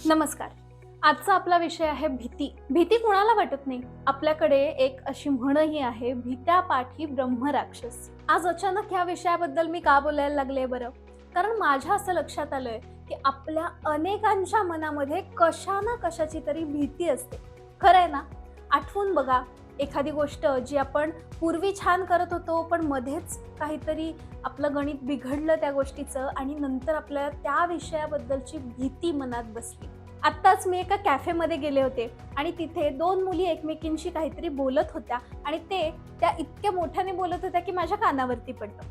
नमस्कार. आजचा आपला विषय आहे भीती. भीती कोणाला वाटत नाही. आपल्याकडे एक अशी म्हणही आहे, भीत्या पाठी ब्रह्मराक्षस. आज अचानक ह्या विषयाबद्दल मी का बोलायला लागले बरं? कारण माझ्या असं लक्षात आलंय की आपल्या अनेकांच्या मनामध्ये कशा ना कशाची तरी भीती असते. खरं आहे ना? आठवून बघा एखादी गोष्ट जी आपण पूर्वी छान करत होतो, पण मध्येच काहीतरी आपलं गणित बिघडलं त्या गोष्टीचं आणि नंतर आपल्याला त्या विषयाबद्दलची भीती मनात बसली. आत्ताच मी एका कॅफेमध्ये गेले होते आणि तिथे दोन मुली एकमेकींशी काहीतरी बोलत होत्या आणि त्या इतक्या मोठ्याने बोलत होत्या की माझ्या कानावरती पडलं.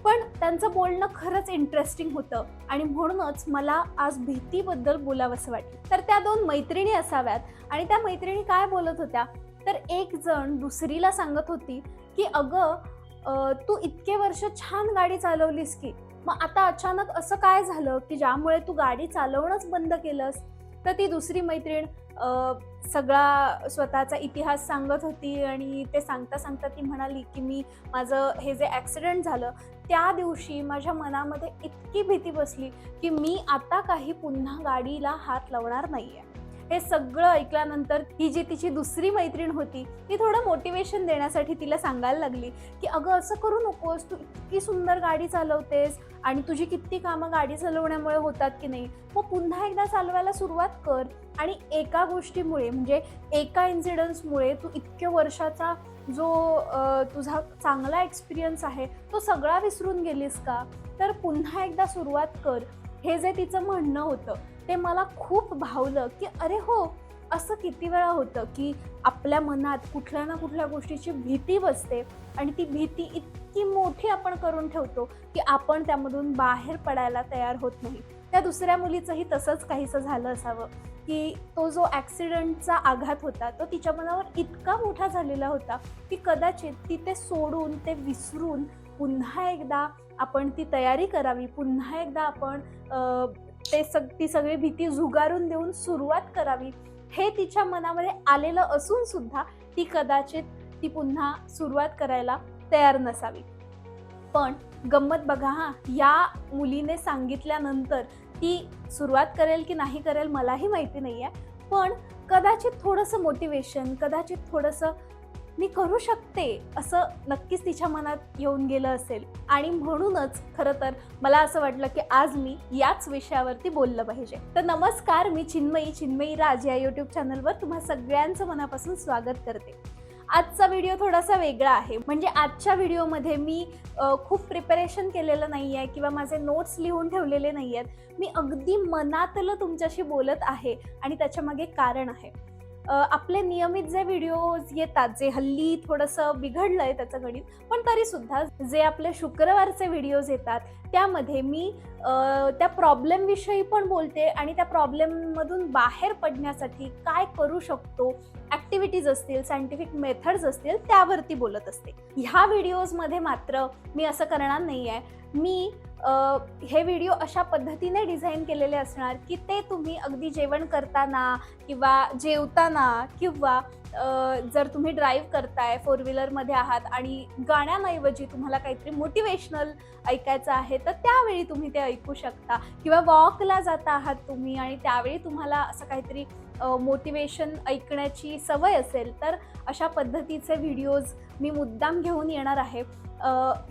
पण त्यांचं बोलणं खरंच इंटरेस्टिंग होतं आणि म्हणूनच मला आज भीतीबद्दल बोलावंसं वाटलं. तर त्या दोन मैत्रिणी असाव्यात आणि त्या मैत्रिणी काय बोलत होत्या, तर एक जण दुसरीला सांगत होती की अगं तू इतके वर्ष छान गाडी चालवलीस की, मग आता अचानक असं काय झालं की ज्यामुळे तू गाडी चालवणंच बंद केलंस? तर ती दुसरी मैत्रीण सगळा स्वतःचा इतिहास सांगत होती आणि ते सांगता सांगता ती म्हणाली की माझं हे जे ॲक्सिडेंट झालं त्या दिवशी माझ्या मनामध्ये इतकी भीती बसली की मी आता काही पुन्हा गाडीला हात लावणार नाहीये. हे सगळं ऐकल्यानंतर ही जी तिची दुसरी मैत्रीण होती ती थोडं मोटिवेशन देण्यासाठी तिला सांगायला लागली की अगं असं करू नकोस, तू इतकी सुंदर गाडी चालवतेस आणि तुझी किती कामं गाडी चालवण्यामुळे होतात की नाही, मग पुन्हा एकदा चालवायला सुरुवात कर. आणि एका गोष्टीमुळे म्हणजे एका इन्सिडन्समुळे तू इतक्या वर्षाचा जो तुझा चांगला एक्सपिरियन्स आहे तो सगळा विसरून गेलीस का? तर पुन्हा एकदा सुरुवात कर. हे जे तिचं म्हणणं होतं ते मला खूप भावलं की अरे हो, असं किती वेळा होतं की आपल्या मनात कुठल्या ना कुठल्या गोष्टीची भीती बसते आणि ती भीती इतकी मोठी आपण करून ठेवतो की आपण त्यामधून बाहेर पडायला तयार होत नाही. त्या दुसऱ्या मुलीचंही तसंच काहीसं झालं असावं की तो जो ॲक्सिडेंटचा आघात होता तो तिच्या मनावर इतका मोठा झालेला होता की कदाचित ती ते सोडून ते विसरून पुन्हा एकदा आपण ती तयारी करावी, पुन्हा एकदा आपण ती सगळी भीती झुगारून देऊन सुरुवात करावी, हे तिच्या मनामध्ये आलेलं असून सुद्धा ती कदाचित ती पुन्हा सुरुवात करायला तयार नसावी. पण गंमत बघा हा, या मुलीने सांगितल्यानंतर ती सुरुवात करेल की नाही करेल मलाही माहिती नाही आहे, पण कदाचित थोडंसं मोटिवेशन, कदाचित थोडंसं मी करू शकते असं नक्कीच तिच्या मनात येऊन गेलं असेल. आणि म्हणूनच खरं तर मला असं वाटलं की आज मी याच विषयावरती बोललं पाहिजे. तर नमस्कार, मी चिन्मयी राज या यूट्यूब चॅनलवर तुम्हा सगळ्यांचं मनापासून स्वागत करते. आजचा व्हिडिओ थोडासा वेगळा आहे. म्हणजे आजच्या व्हिडिओमध्ये मी खूप प्रिपरेशन केलेलं नाही आहे किंवा माझे नोट्स लिहून ठेवलेले नाही आहेत. मी अगदी मनातलं तुमच्याशी बोलत आहे आणि त्याच्यामागे कारण आहे. आपले नियमित जे व्हिडिओज येतात, जे हल्ली थोडंसं बिघडलं आहे त्याचं गणित, पण तरीसुद्धा जे आपले शुक्रवारचे व्हिडिओज येतात त्यामध्ये मी त्या प्रॉब्लेमविषयी पण बोलते आणि त्या प्रॉब्लेममधून बाहेर पडण्यासाठी काय करू शकतो, ॲक्टिव्हिटीज असतील, सायंटिफिक मेथड्स असतील, त्यावरती बोलत असते. ह्या व्हिडिओजमध्ये मात्र मी असं करणार नाही आहे. मी हे व्हिडिओ अशा पद्धतीने डिझाईन केलेले असणार की ते तुम्ही अगदी जेवण करताना किंवा जेवताना किंवा जर तुम्ही ड्राईव्ह करताय, फोर व्हीलरमध्ये आहात आणि गाण्यांऐवजी तुम्हाला काहीतरी मोटिवेशनल ऐकायचं आहे तर त्यावेळी तुम्ही ते ऐकू शकता. किंवा वॉकला जाता आहात तुम्ही आणि त्यावेळी तुम्हाला असं काहीतरी मोटिवेशन ऐकण्याची सवय असेल तर अशा पद्धतीचे व्हिडिओज मी मुद्दाम घेऊन येणार आहे.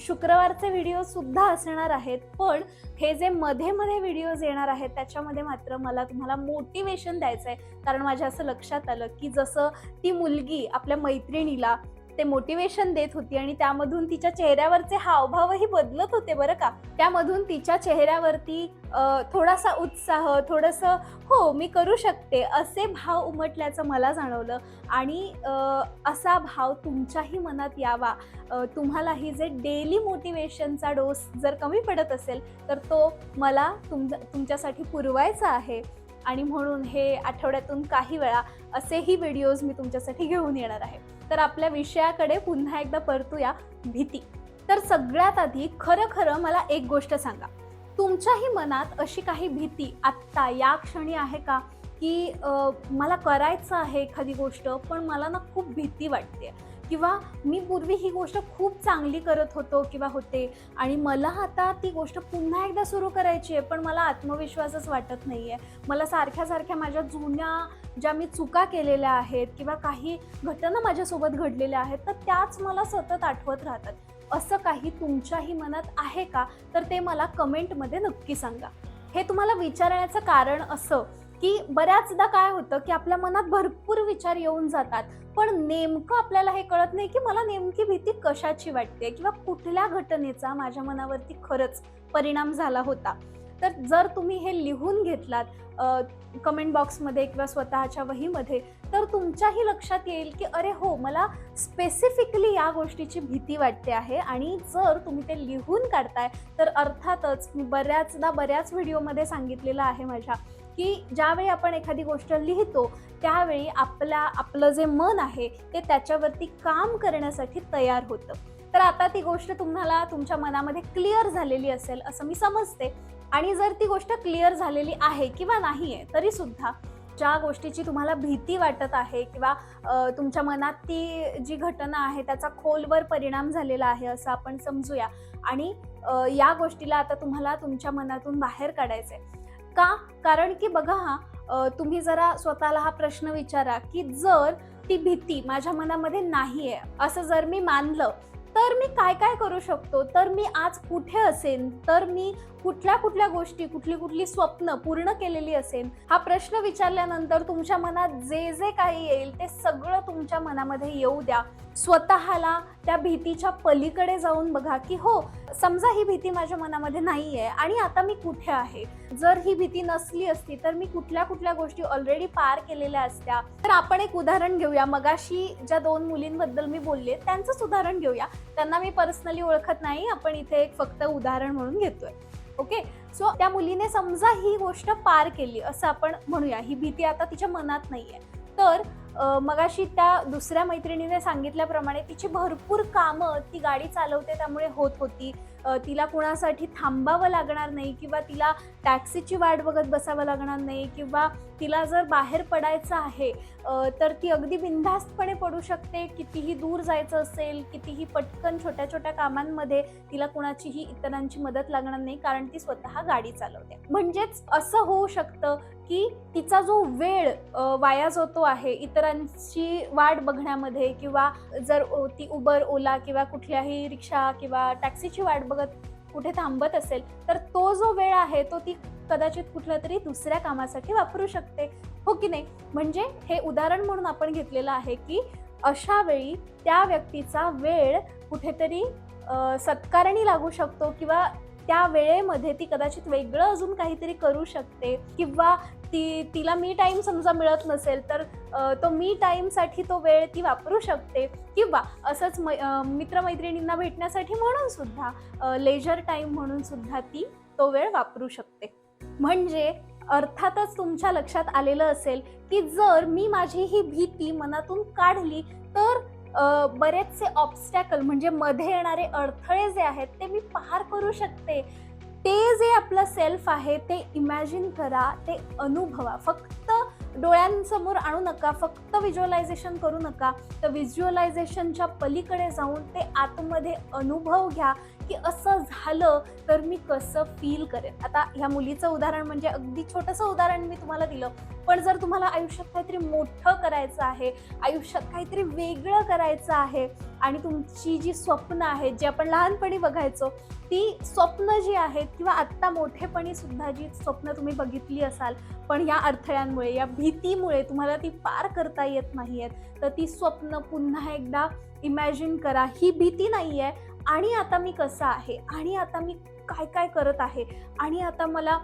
शुक्रवारचे व्हिडिओसुद्धा असणार आहेत, पण हे जे मध्ये व्हिडिओज येणार आहेत त्याच्यामध्ये मात्र मला तुम्हाला मोटिवेशन द्यायचं आहे. कारण माझ्या असं लक्षात आलं की जसं ती मुलगी आपल्या मैत्रिणीला ते मोटिवेशन देत होती आणि त्यामधून तिच्या चेहऱ्यावरचे हावभावही बदलत होते बरं का. त्यामधून तिच्या चेहऱ्यावरती थोडासा उत्साह, थोडंसं हो मी करू शकते असे भाव उमटल्याचं मला जाणवलं. आणि असा भाव तुमच्याही मनात यावा, तुम्हालाही जे डेली मोटिवेशनचा डोस जर कमी पडत असेल तर तो मला तुमच्यासाठी पुरवायचा आहे. आणि म्हणून हे आठवड्यातून काही वेळा असेही व्हिडिओज मी तुमच्यासाठी घेऊन येणार आहे. तर आपल्या विषयाकडे पुन्हा एकदा परतूया, भीती. तर सगळ्यात आधी खरं मला एक गोष्ट सांगा, तुमच्याही मनात अशी काही भीती आत्ता या क्षणी आहे का की मला करायचं आहे एखादी गोष्ट पण मला ना खूप भीती वाटते किंवा मी पूर्वी ही गोष्ट खूप चांगली करत होतो किंवा होते आणि मला आता ती गोष्ट पुन्हा एकदा सुरू करायची आहे, पण मला आत्मविश्वासच वाटत नाही आहे. मला सारख्या सारख्या माझ्या जुन्या ज्या मी चुका केलेल्या आहेत किंवा काही घटना माझ्यासोबत घडलेल्या आहेत, तर त्याच मला सतत आठवत राहतात. असं काही तुमच्याही मनात आहे का? तर ते मला कमेंटमध्ये नक्की सांगा. हे तुम्हाला विचारण्याचं कारण असं की बऱ्याचदा काय होतं की आपल्या मनात भरपूर विचार येऊन जातात, पण नेमकं आपल्याला हे कळत नाही की मला नेमकी भीती कशाची वाटते किंवा कुठल्या घटनेचा माझ्या मनावरती खरंच परिणाम झाला होता. तर जर तुम्ही हे लिहून घेतलात कमेंट बॉक्समध्ये किंवा स्वतःच्या वहीमध्ये, तर तुमच्याही लक्षात येईल की अरे हो, मला स्पेसिफिकली या गोष्टीची भीती वाटते आहे. आणि जर तुम्ही ते लिहून काढताय तर अर्थातच मी बऱ्याच व्हिडिओमध्ये सांगितलेलं आहे माझ्या की ज्यावेळी आपण एखादी गोष्ट लिहितो त्यावेळी आपलं जे मन आहे ते त्याच्यावरती काम करण्यासाठी तयार होतं. तर आता ती गोष्ट तुम्हाला तुमच्या मनामध्ये क्लिअर झालेली असेल असं मी समजते. आणि जर ती गोष्ट क्लिअर झालेली आहे किंवा नाही आहे तरी सुद्धा ज्या गोष्टीची तुम्हाला भीती वाटत आहे किंवा तुमच्या मनात ती जी घटना आहे त्याचा खोलवर परिणाम झालेला आहे असं आपण समजूया. आणि या गोष्टीला आता तुम्हाला तुमच्या मनातून बाहेर काढायचं आहे. का? कारण की बघा तुम्ही जरा स्वतःला हा प्रश्न विचारा की जर ती भीती माझ्या मनामध्ये नाही आहे असं जर मी मानलं, तर मी काय काय करू शकतो? तर मी आज कुठे असेन? तर मी कुठल्या गोष्टी, कुठली स्वप्न पूर्ण केलेली असेल? हा प्रश्न विचारल्यानंतर तुमच्या मनात जे काही येईल ते सगळं तुमच्या मनामध्ये येऊ द्या. स्वतःला त्या भीतीच्या पलीकडे जाऊन बघा की हो, समजा ही भीती माझ्या मनामध्ये नाही आहे आणि आता मी कुठे आहे? जर ही भीती नसली असती तर मी कुठल्या गोष्टी ऑलरेडी पार केलेल्या असत्या. तर आपण एक उदाहरण घेऊया. मगाशी ज्या 2 मुलींबद्दल मी बोलले त्यांचंच उदाहरण घेऊया. त्यांना मी पर्सनली ओळखत नाही, आपण इथे एक फक्त उदाहरण म्हणून घेतोय. ओके, सो त्या मुलीने समजा ही गोष्ट पार केली असं आपण म्हणूया. ही भीती आता तिच्या मनात नाहीये. तर मगाशी त्या दुसऱ्या मैत्रिणीने सांगितल्याप्रमाणे तिची भरपूर कामं ती गाडी चालवते त्यामुळे होत होती. तिला कुणासाठी थांबावं लागणार नाही किंवा तिला टॅक्सीची वाट बघत बसावं लागणार नाही किंवा तिला जर बाहेर पडायचं आहे तर ती अगदी बिनधास्तपणे पडू शकते. कितीही दूर जायचं असेल, कितीही पटकन छोट्या कामांमध्ये तिला कुणाचीही इतरांची मदत लागणार नाही, कारण ती स्वतः गाडी चालवते. म्हणजेच असं होऊ शकतं की तिचा जो वेळ वाया जातो आहे इतरांची वाट बघण्यामध्ये किंवा जर ती उबर, ओला किंवा कुठल्याही रिक्षा किंवा टॅक्सीची वाट बघत कुठे थांबत असेल, तर तो जो वेळ आहे तो ती कदाचित कुठल्या तरी दुसऱ्या कामासाठी वापरू शकते, हो की नाही? म्हणजे हे उदाहरण म्हणून आपण घेतलेलं आहे की अशा वेळी त्या व्यक्तीचा वेळ कुठेतरी सत्कारणी लागू शकतो किंवा त्या वेळेमध्ये ती कदाचित वेगळं अजून काहीतरी करू शकते किंवा तिला मी टाईम समजा मिळत नसेल तर तो मी टाईमसाठी तो वेळ ती वापरू शकते किंवा असंच मित्रमैत्रिणींना भेटण्यासाठी म्हणून सुद्धा लेजर टाईम म्हणून सुद्धा ती तो वेळ वापरू शकते. म्हणजे अर्थातच तुमच्या लक्षात आलेलं असेल की जर मी माझी ही भीती मनातून काढली तर बरेचसे ऑब्स्टॅकल म्हणजे मध्ये येणारे अडथळे जे आहेत ते मी पार करू शकते. ते जे आपलं सेल्फ आहे ते इमॅजिन करा, ते अनुभवा. फक्त डोळ्यांसमोर आणू नका, फक्त व्हिज्युअलायझेशन करू नका. तर व्हिज्युअलायझेशनच्या पलीकडे जाऊन ते आतमध्ये अनुभव घ्या की असं झालं तर मी कसं फील करेन. आता ह्या मुलीचं उदाहरण म्हणजे अगदी छोटंसं उदाहरण मी तुम्हाला दिलं, पण जर तुम्हाला आयुष्यात काहीतरी मोठं करायचं आहे, आयुष्यात काहीतरी वेगळं करायचं आहे आणि तुमची जी स्वप्न आहेत जी आपण लहानपणी बघायचो ती स्वप्न जी आहेत किंवा आत्ता मोठेपणी सुद्धा जी स्वप्न तुम्ही बघितली असाल पण या अडथळ्यांमुळे, या भीतीमुळे तुम्हाला ती पार करता येत नाही आहेत, तर ती स्वप्न पुन्हा एकदा इमॅजिन करा. ही भीती नाही आहे आणि आता मी कसं आहे आणि आता मी काय करत आहे आणि आता मला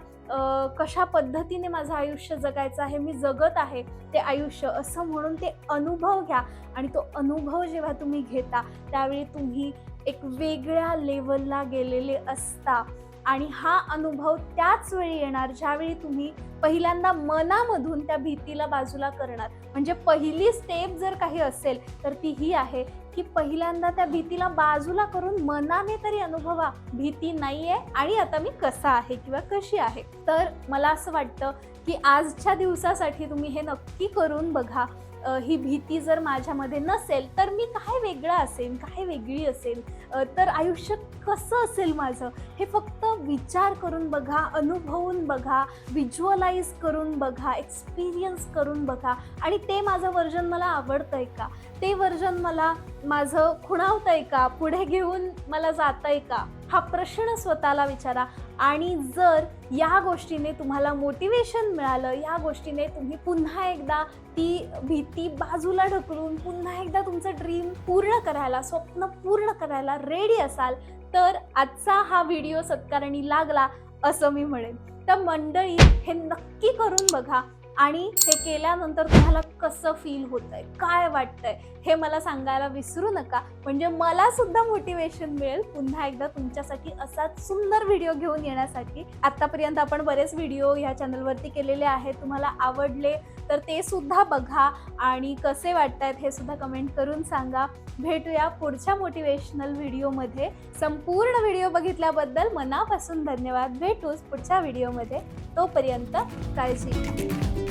कशा पद्धतीने माझं आयुष्य जगायचं आहे, मी जगत आहे ते आयुष्य असं म्हणून ते अनुभव घ्या. आणि तो अनुभव जेव्हा तुम्ही घेता त्यावेळी तुम्ही एक वेगळ्या लेवलला गेलेले असता आणि हा अनुभव त्याच वेळी येणार ज्यावेळी तुम्ही पहिल्यांदा मनामधून त्या भीतीला बाजूला करणार. म्हणजे पहिली स्टेप जर काही असेल तर ती ही आहे की पहिल्यांदा त्या भीतीला बाजूला करून मनाने तरी अनुभवा, भीती नाहीये आणि आता मी कसा आहे किंवा कशी आहे. तर मला असं वाटतं की आजच्या दिवसासाठी तुम्ही हे नक्की करून बघा ही भीती जर माझ्यामध्ये नसेल तर मी काय वेगळं असेन, काय वेगळी असेल, तर आयुष्य कसं असेल माझं, हे फक्त विचार करून बघा, अनुभवून बघा, व्हिज्युअलाइज करून बघा, एक्सपिरियन्स करून बघा आणि ते माझं व्हर्जन मला आवडतंय का, ते व्हर्जन मला माझं खुणावतंय का, पुढे घेऊन मला जातंय का, हा प्रश्न स्वतःला विचारा. आणि जर या गोष्टीने तुम्हाला मोटिवेशन मिळालं, या गोष्टीने तुम्ही पुन्हा एकदा ती भीती बाजूला ढकलून पुन्हा एकदा तुमचं ड्रीम पूर्ण करायला, स्वप्न पूर्ण करायला रेडी असाल, तर आजचा हा व्हिडिओ सत्कारणी लागला असं मी म्हणेन. तर मंडळी, हे नक्की करून बघा आणि हे केल्यानंतर तुम्हाला कसं फील होतंय, काय वाटतंय, हे मला सांगायला विसरू नका. म्हणजे मला सुद्धा मोटिवेशन मिळेल पुन्हा एकदा तुमच्यासाठी असाच सुंदर व्हिडिओ घेऊन येण्यासाठी. आतापर्यंत आपण बरेच व्हिडिओ ह्या चॅनलवरती केलेले आहेत. तुम्हाला आवडले तर ते सुद्धा बघा आणि कसे वाटतायत हे सुद्धा कमेंट करून सांगा. भेटूया पुढच्या मोटिवेशनल व्हिडिओमध्ये. संपूर्ण व्हिडिओ बघितल्याबद्दल मनापासून धन्यवाद. भेटूच पुढच्या व्हिडिओमध्ये. तोपर्यंत काळजी घ्या.